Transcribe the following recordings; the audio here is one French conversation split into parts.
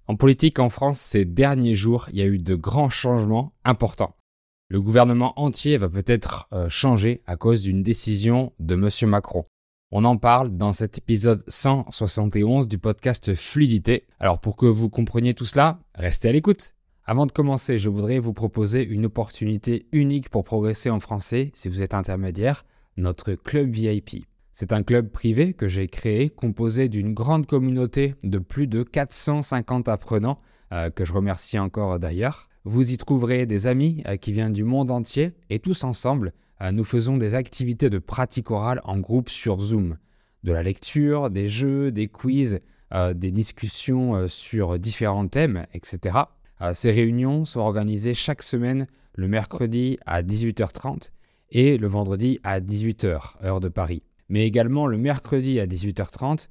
En politique en France, ces derniers jours, il y a eu de grands changements importants. Le gouvernement entier va peut-être changer à cause d'une décision de Monsieur Macron. On en parle dans cet épisode 171 du podcast Fluidité. Alors pour que vous compreniez tout cela, restez à l'écoute. Avant de commencer, je voudrais vous proposer une opportunité unique pour progresser en français si vous êtes intermédiaire, notre club VIP. C'est un club privé que j'ai créé, composé d'une grande communauté de plus de 450 apprenants, que je remercie encore d'ailleurs. Vous y trouverez des amis qui viennent du monde entier et tous ensemble, nous faisons des activités de pratique orale en groupe sur Zoom. De la lecture, des jeux, des quiz, des discussions sur différents thèmes, etc. Ces réunions sont organisées chaque semaine le mercredi à 18h30 et le vendredi à 18h, heure de Paris. Mais également le mercredi à 18h30,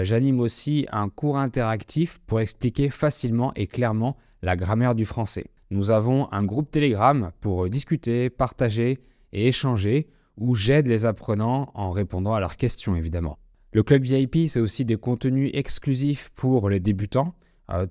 j'anime aussi un cours interactif pour expliquer facilement et clairement la grammaire du français. Nous avons un groupe Telegram pour discuter, partager et échanger où j'aide les apprenants en répondant à leurs questions évidemment. Le club VIP, c'est aussi des contenus exclusifs pour les débutants,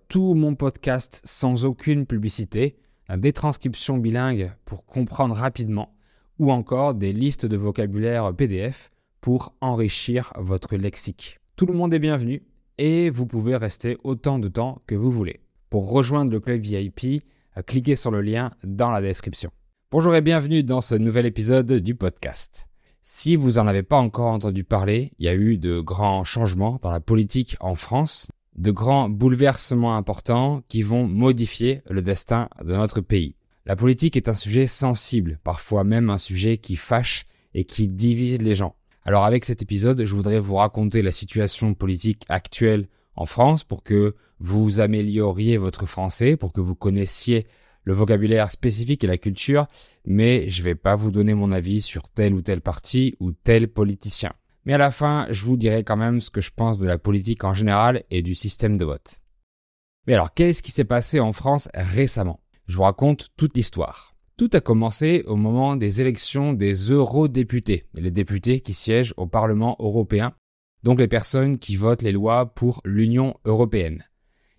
tout mon podcast sans aucune publicité, des transcriptions bilingues pour comprendre rapidement ou encore des listes de vocabulaire PDF pour enrichir votre lexique. Tout le monde est bienvenu et vous pouvez rester autant de temps que vous voulez. Pour rejoindre le club VIP, cliquez sur le lien dans la description. Bonjour et bienvenue dans ce nouvel épisode du podcast. Si vous n'en avez pas encore entendu parler, il y a eu de grands changements dans la politique en France, de grands bouleversements importants qui vont modifier le destin de notre pays. La politique est un sujet sensible, parfois même un sujet qui fâche et qui divise les gens. Alors avec cet épisode, je voudrais vous raconter la situation politique actuelle en France pour que vous amélioriez votre français, pour que vous connaissiez le vocabulaire spécifique et la culture, mais je vais pas vous donner mon avis sur tel ou tel parti ou tel politicien. Mais à la fin, je vous dirai quand même ce que je pense de la politique en général et du système de vote. Mais alors, qu'est-ce qui s'est passé en France récemment ? Je vous raconte toute l'histoire. Tout a commencé au moment des élections des eurodéputés, les députés qui siègent au Parlement européen, donc les personnes qui votent les lois pour l'Union européenne.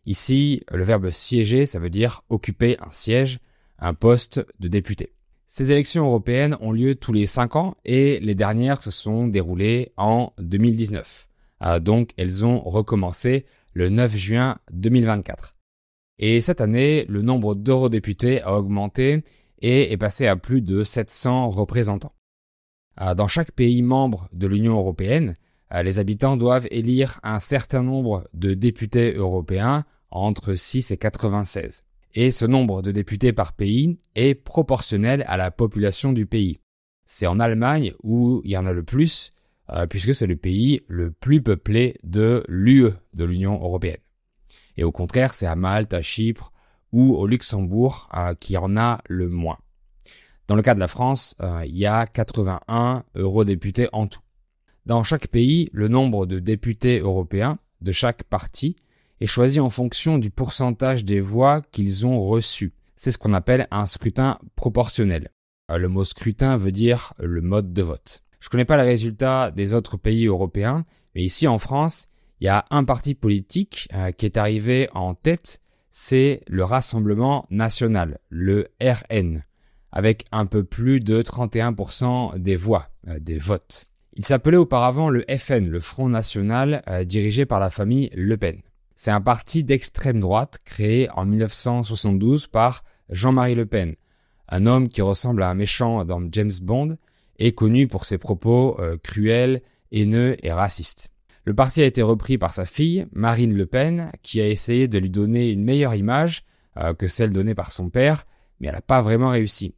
Ici, le verbe siéger, ça veut dire occuper un siège, un poste de député. Ces élections européennes ont lieu tous les 5 ans et les dernières se sont déroulées en 2019. Donc, elles ont recommencé le 9 juin 2024. Et cette année, le nombre d'eurodéputés a augmenté et est passé à plus de 700 représentants. Dans chaque pays membre de l'Union européenne, les habitants doivent élire un certain nombre de députés européens entre 6 et 96. Et ce nombre de députés par pays est proportionnel à la population du pays. C'est en Allemagne où il y en a le plus, puisque c'est le pays le plus peuplé de l'UE, de l'Union européenne. Et au contraire, c'est à Malte, à Chypre ou au Luxembourg qui en a le moins. Dans le cas de la France, il y a 81 eurodéputés en tout. Dans chaque pays, le nombre de députés européens de chaque parti est choisi en fonction du pourcentage des voix qu'ils ont reçues. C'est ce qu'on appelle un scrutin proportionnel. Le mot scrutin veut dire le mode de vote. Je connais pas les résultats des autres pays européens, mais ici en France, il y a un parti politique qui est arrivé en tête, c'est le Rassemblement national, le RN, avec un peu plus de 31% des voix, des votes. Il s'appelait auparavant le FN, le Front National, dirigé par la famille Le Pen. C'est un parti d'extrême droite créé en 1972 par Jean-Marie Le Pen, un homme qui ressemble à un méchant dans James Bond et connu pour ses propos cruels, haineux et racistes. Le parti a été repris par sa fille, Marine Le Pen, qui a essayé de lui donner une meilleure image que celle donnée par son père, mais elle n'a pas vraiment réussi.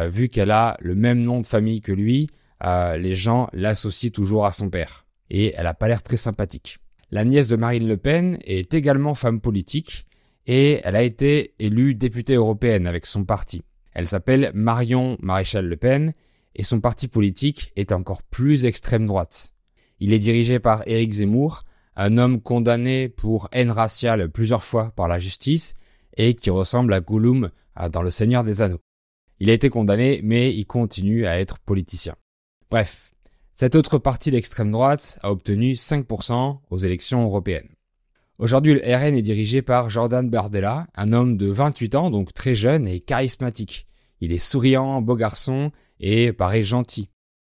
Vu qu'elle a le même nom de famille que lui, les gens l'associent toujours à son père. Et elle n'a pas l'air très sympathique. La nièce de Marine Le Pen est également femme politique et elle a été élue députée européenne avec son parti. Elle s'appelle Marion Maréchal Le Pen et son parti politique est encore plus extrême droite. Il est dirigé par Éric Zemmour, un homme condamné pour haine raciale plusieurs fois par la justice et qui ressemble à Gollum dans Le Seigneur des Anneaux. Il a été condamné, mais il continue à être politicien. Bref, cette autre partie d'extrême droite a obtenu 5% aux élections européennes. Aujourd'hui, le RN est dirigé par Jordan Bardella, un homme de 28 ans, donc très jeune et charismatique. Il est souriant, beau garçon et paraît gentil.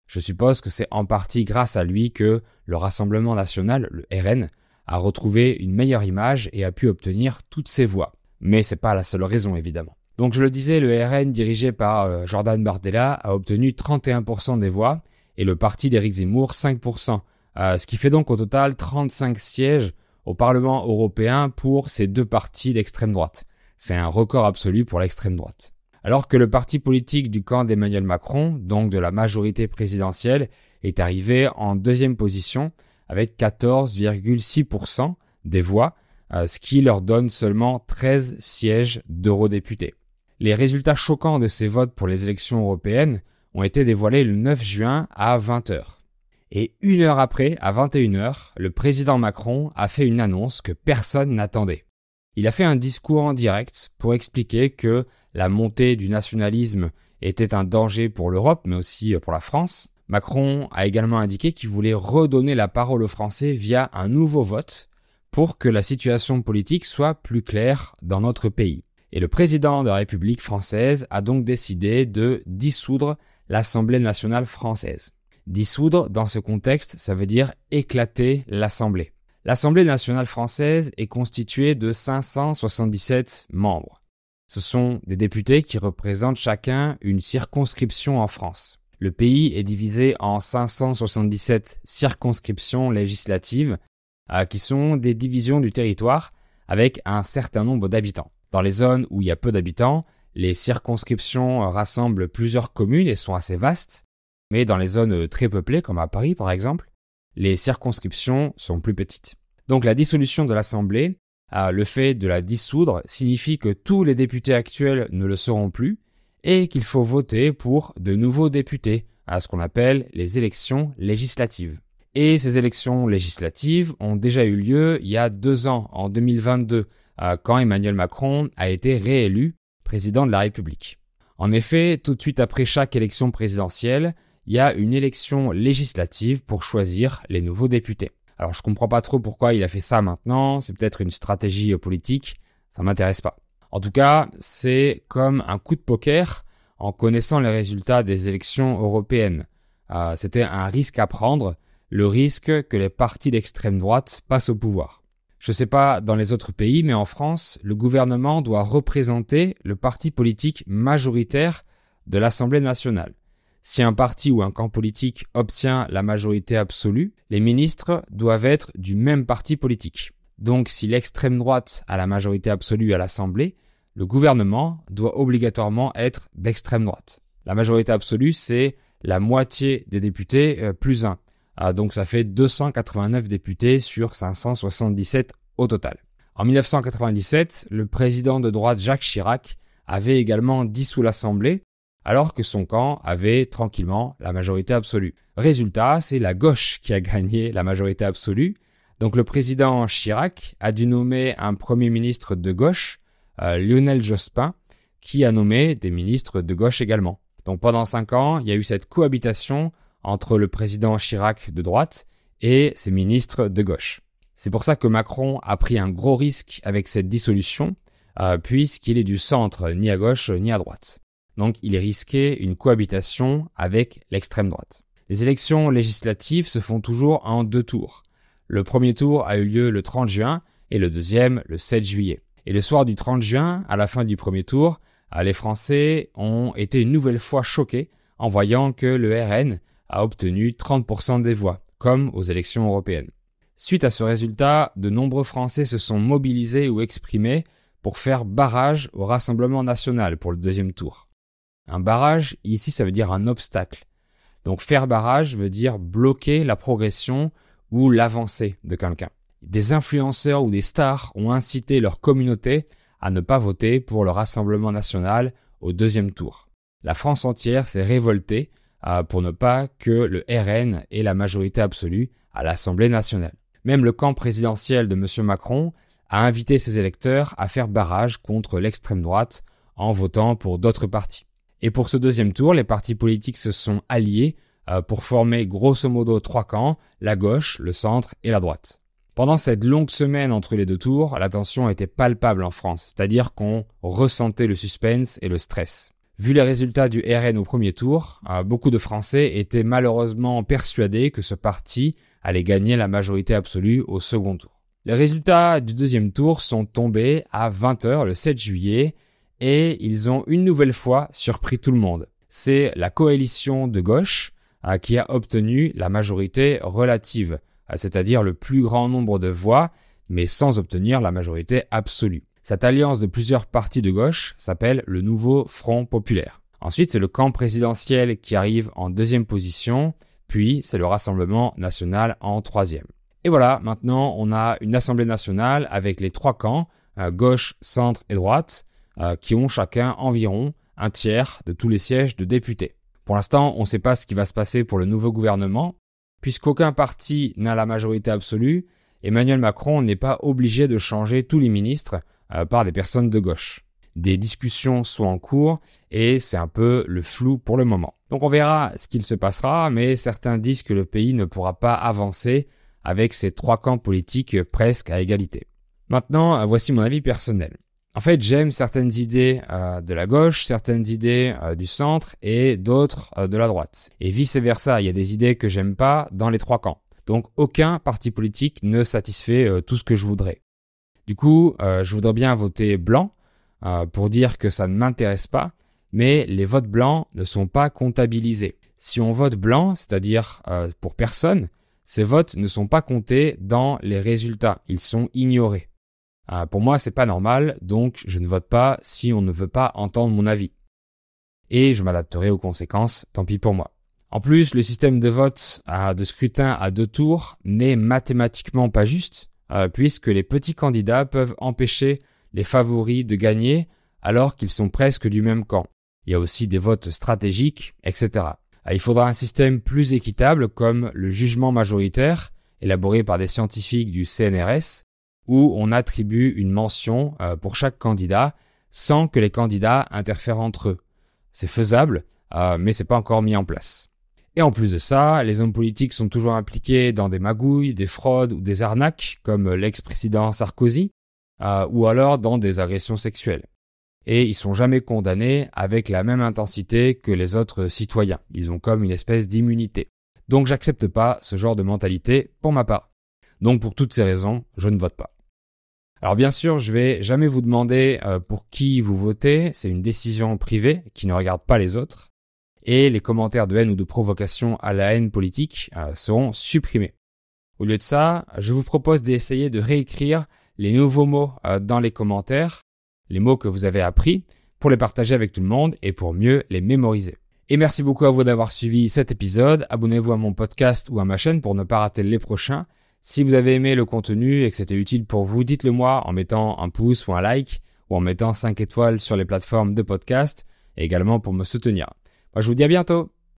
Je suppose que c'est en partie grâce à lui que le Rassemblement national, le RN, a retrouvé une meilleure image et a pu obtenir toutes ses voix. Mais c'est pas la seule raison, évidemment. Donc je le disais, le RN dirigé par Jordan Bardella a obtenu 31% des voix et le parti d'Éric Zemmour 5%, ce qui fait donc au total 35 sièges au Parlement européen pour ces deux partis d'extrême droite. C'est un record absolu pour l'extrême droite. Alors que le parti politique du camp d'Emmanuel Macron, donc de la majorité présidentielle, est arrivé en deuxième position avec 14,6% des voix, ce qui leur donne seulement 13 sièges d'eurodéputés. Les résultats choquants de ces votes pour les élections européennes ont été dévoilés le 9 juin à 20h. Et une heure après, à 21h, le président Macron a fait une annonce que personne n'attendait. Il a fait un discours en direct pour expliquer que la montée du nationalisme était un danger pour l'Europe, mais aussi pour la France. Macron a également indiqué qu'il voulait redonner la parole aux Français via un nouveau vote pour que la situation politique soit plus claire dans notre pays. Et le président de la République française a donc décidé de dissoudre l'Assemblée nationale française. Dissoudre, dans ce contexte, ça veut dire éclater l'Assemblée. L'Assemblée nationale française est constituée de 577 membres. Ce sont des députés qui représentent chacun une circonscription en France. Le pays est divisé en 577 circonscriptions législatives qui sont des divisions du territoire avec un certain nombre d'habitants. Dans les zones où il y a peu d'habitants, les circonscriptions rassemblent plusieurs communes et sont assez vastes, mais dans les zones très peuplées, comme à Paris par exemple, les circonscriptions sont plus petites. Donc la dissolution de l'Assemblée, le fait de la dissoudre, signifie que tous les députés actuels ne le seront plus et qu'il faut voter pour de nouveaux députés, à ce qu'on appelle les élections législatives. Et ces élections législatives ont déjà eu lieu il y a 2 ans, en 2022, quand Emmanuel Macron a été réélu président de la République. En effet, tout de suite après chaque élection présidentielle, il y a une élection législative pour choisir les nouveaux députés. Alors je comprends pas trop pourquoi il a fait ça maintenant, c'est peut-être une stratégie politique, ça m'intéresse pas. En tout cas, c'est comme un coup de poker en connaissant les résultats des élections européennes. C'était un risque à prendre, le risque que les partis d'extrême droite passent au pouvoir. Je sais pas dans les autres pays, mais en France, le gouvernement doit représenter le parti politique majoritaire de l'Assemblée nationale. Si un parti ou un camp politique obtient la majorité absolue, les ministres doivent être du même parti politique. Donc si l'extrême droite a la majorité absolue à l'Assemblée, le gouvernement doit obligatoirement être d'extrême droite. La majorité absolue, c'est la moitié des députés plus 1. Donc ça fait 289 députés sur 577 au total. En 1997, le président de droite Jacques Chirac avait également dissous l'Assemblée, alors que son camp avait tranquillement la majorité absolue. Résultat, c'est la gauche qui a gagné la majorité absolue. Donc le président Chirac a dû nommer un premier ministre de gauche, Lionel Jospin, qui a nommé des ministres de gauche également. Donc pendant 5 ans, il y a eu cette cohabitation entre le président Chirac de droite et ses ministres de gauche. C'est pour ça que Macron a pris un gros risque avec cette dissolution, puisqu'il est du centre, ni à gauche ni à droite. Donc il risquait une cohabitation avec l'extrême droite. Les élections législatives se font toujours en 2 tours. Le premier tour a eu lieu le 30 juin et le deuxième le 7 juillet. Et le soir du 30 juin, à la fin du premier tour, les Français ont été une nouvelle fois choqués en voyant que le RN a obtenu 30% des voix, comme aux élections européennes. Suite à ce résultat, de nombreux Français se sont mobilisés ou exprimés pour faire barrage au Rassemblement national pour le deuxième tour. Un barrage, ici, ça veut dire un obstacle. Donc faire barrage veut dire bloquer la progression ou l'avancée de quelqu'un. Des influenceurs ou des stars ont incité leur communauté à ne pas voter pour le Rassemblement national au deuxième tour. La France entière s'est révoltée pour ne pas que le RN ait la majorité absolue à l'Assemblée nationale. Même le camp présidentiel de M. Macron a invité ses électeurs à faire barrage contre l'extrême droite en votant pour d'autres partis. Et pour ce deuxième tour, les partis politiques se sont alliés pour former grosso modo 3 camps, la gauche, le centre et la droite. Pendant cette longue semaine entre les deux tours, la tension était palpable en France, c'est-à-dire qu'on ressentait le suspense et le stress. Vu les résultats du RN au premier tour, beaucoup de Français étaient malheureusement persuadés que ce parti allait gagner la majorité absolue au second tour. Les résultats du deuxième tour sont tombés à 20h le 7 juillet et ils ont une nouvelle fois surpris tout le monde. C'est la coalition de gauche qui a obtenu la majorité relative, c'est-à-dire le plus grand nombre de voix, mais sans obtenir la majorité absolue. Cette alliance de plusieurs partis de gauche s'appelle le Nouveau Front Populaire. Ensuite, c'est le camp présidentiel qui arrive en deuxième position, puis c'est le Rassemblement national en troisième. Et voilà, maintenant on a une Assemblée nationale avec les trois camps, gauche, centre et droite, qui ont chacun environ un tiers de tous les sièges de députés. Pour l'instant, on ne sait pas ce qui va se passer pour le nouveau gouvernement. Puisqu'aucun parti n'a la majorité absolue, Emmanuel Macron n'est pas obligé de changer tous les ministres par des personnes de gauche. Des discussions sont en cours et c'est un peu le flou pour le moment. Donc on verra ce qu'il se passera, mais certains disent que le pays ne pourra pas avancer avec ces trois camps politiques presque à égalité. Maintenant, voici mon avis personnel. En fait, j'aime certaines idées de la gauche, certaines idées du centre et d'autres de la droite. Et vice-versa, il y a des idées que j'aime pas dans les trois camps. Donc aucun parti politique ne satisfait tout ce que je voudrais. Du coup, je voudrais bien voter blanc pour dire que ça ne m'intéresse pas, mais les votes blancs ne sont pas comptabilisés. Si on vote blanc, c'est-à-dire pour personne, ces votes ne sont pas comptés dans les résultats, ils sont ignorés. Pour moi, c'est pas normal, donc je ne vote pas si on ne veut pas entendre mon avis. Et je m'adapterai aux conséquences, tant pis pour moi. En plus, le système de vote de scrutin à deux tours n'est mathématiquement pas juste, puisque les petits candidats peuvent empêcher les favoris de gagner alors qu'ils sont presque du même camp. Il y a aussi des votes stratégiques, etc. Il faudra un système plus équitable comme le jugement majoritaire, élaboré par des scientifiques du CNRS, où on attribue une mention pour chaque candidat sans que les candidats interfèrent entre eux. C'est faisable, mais c'est pas encore mis en place. Et en plus de ça, les hommes politiques sont toujours impliqués dans des magouilles, des fraudes ou des arnaques, comme l'ex-président Sarkozy, ou alors dans des agressions sexuelles. Et ils sont jamais condamnés avec la même intensité que les autres citoyens. Ils ont comme une espèce d'immunité. Donc j'accepte pas ce genre de mentalité pour ma part. Donc pour toutes ces raisons, je ne vote pas. Alors bien sûr, je vais jamais vous demander pour qui vous votez, c'est une décision privée qui ne regarde pas les autres. Et les commentaires de haine ou de provocation à la haine politique seront supprimés. Au lieu de ça, je vous propose d'essayer de réécrire les nouveaux mots dans les commentaires, les mots que vous avez appris, pour les partager avec tout le monde et pour mieux les mémoriser. Et merci beaucoup à vous d'avoir suivi cet épisode. Abonnez-vous à mon podcast ou à ma chaîne pour ne pas rater les prochains. Si vous avez aimé le contenu et que c'était utile pour vous, dites-le moi en mettant un pouce ou un like ou en mettant 5 étoiles sur les plateformes de podcast et également pour me soutenir. Moi, je vous dis à bientôt.